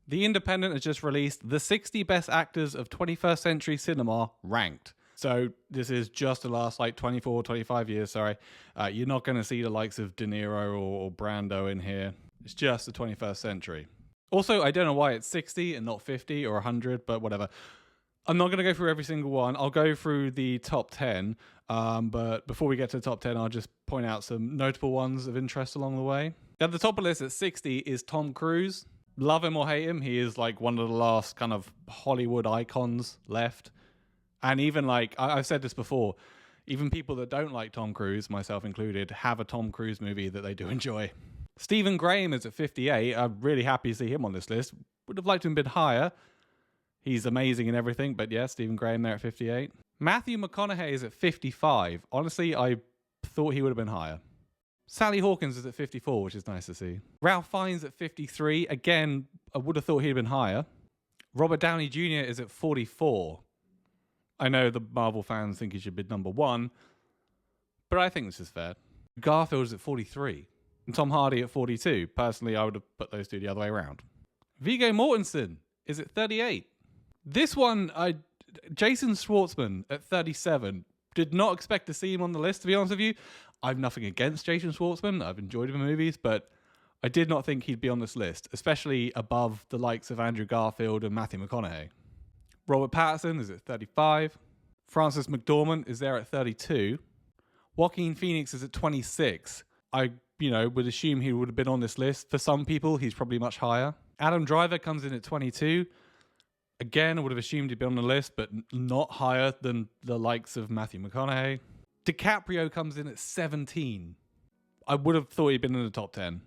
The Independent has just released the 60 best actors of 21st century cinema ranked. So this is just the last 24, 25 years, sorry. You're not going to see the likes of De Niro or Brando in here. It's just the 21st century. Also, I don't know why it's 60 and not 50 or 100, but whatever. I'm not going to go through every single one. I'll go through the top 10. But before we get to the top 10, I'll just point out some notable ones of interest along the way. At the top of the list at 60 is Tom Cruise. Love him or hate him, he is like one of the last kind of Hollywood icons left. And even I've said this before, even people that don't like Tom Cruise, myself included, have a Tom Cruise movie that they do enjoy. Stephen Graham is at 58. I'm really happy to see him on this list. Would have liked him a bit higher. He's amazing in everything, but yeah, Stephen Graham there at 58. Matthew McConaughey is at 55. Honestly, I thought he would have been higher. Sally Hawkins is at 54, which is nice to see. Ralph Fiennes at 53. Again, I would have thought he'd been higher. Robert Downey Jr. is at 44. I know the Marvel fans think he should be number one, but I think this is fair. Garfield is at 43. And Tom Hardy at 42. Personally, I would have put those two the other way around. Viggo Mortensen is at 38. This one, Jason Schwartzman at 37. Did not expect to see him on the list, to be honest with you. I've nothing against Jason Schwartzman. I've enjoyed him in movies, but I did not think he'd be on this list, especially above the likes of Andrew Garfield and Matthew McConaughey. Robert Pattinson is at 35. Frances McDormand is there at 32. Joaquin Phoenix is at 26. I, would assume he would have been on this list. For some people, he's probably much higher. Adam Driver comes in at 22. Again, I would have assumed he'd be on the list, but not higher than the likes of Matthew McConaughey. DiCaprio comes in at 17. I would have thought he'd been in the top 10.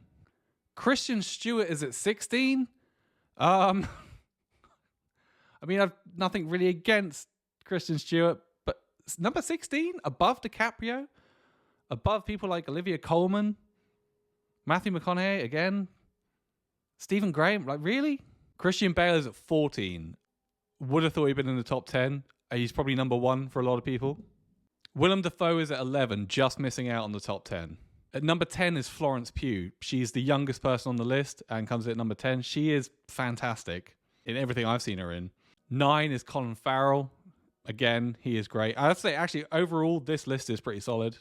Christian Stewart is at 16. I've nothing really against Christian Stewart, but number 16, above DiCaprio, above people like Olivia Colman, Matthew McConaughey again, Stephen Graham, really? Christian Bale is at 14. Would have thought he'd been in the top 10. He's probably number one for a lot of people. Willem Dafoe is at 11, just missing out on the top 10. At number 10 is Florence Pugh. She's the youngest person on the list and comes in at number 10. She is fantastic in everything I've seen her in. 9 is Colin Farrell. Again, he is great. I'd say, actually, overall, this list is pretty solid.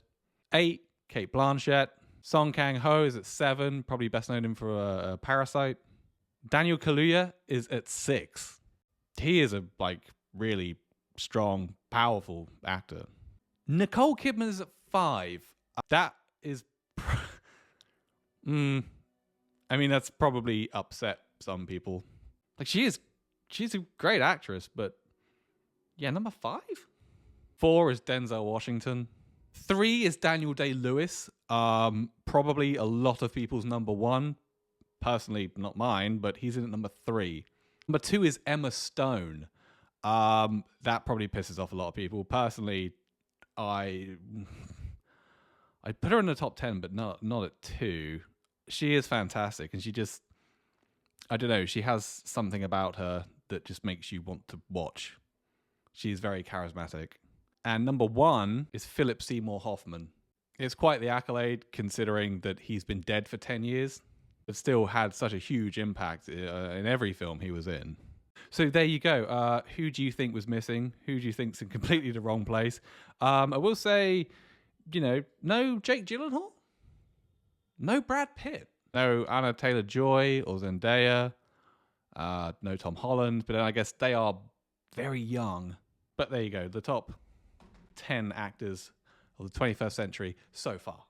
8, Cate Blanchett. Song Kang-ho is at 7, probably best known him for Parasite. Daniel Kaluuya is at 6. He is a really strong, powerful actor. Nicole Kidman is at 5. That is... that's probably upset some people. She's a great actress, but yeah, number 5? 4 is Denzel Washington. 3 is Daniel Day-Lewis. Probably a lot of people's number 1. Personally, not mine, but he's in at number 3. Number 2 is Emma Stone. That probably pisses off a lot of people. Personally, I put her in the top 10, but not at 2. She is fantastic, and she just, I don't know, she has something about her that just makes you want to watch. She's very charismatic. And number 1 is Philip Seymour Hoffman. It's quite the accolade, considering that he's been dead for 10 years, but still had such a huge impact in every film he was in. So there you go. Who do you think was missing? Who do you think's in completely the wrong place? I will say, no Jake Gyllenhaal, no Brad Pitt, no Anna Taylor-Joy or Zendaya, no Tom Holland, but then I guess they are very young. But there you go, the top 10 actors of the 21st century so far.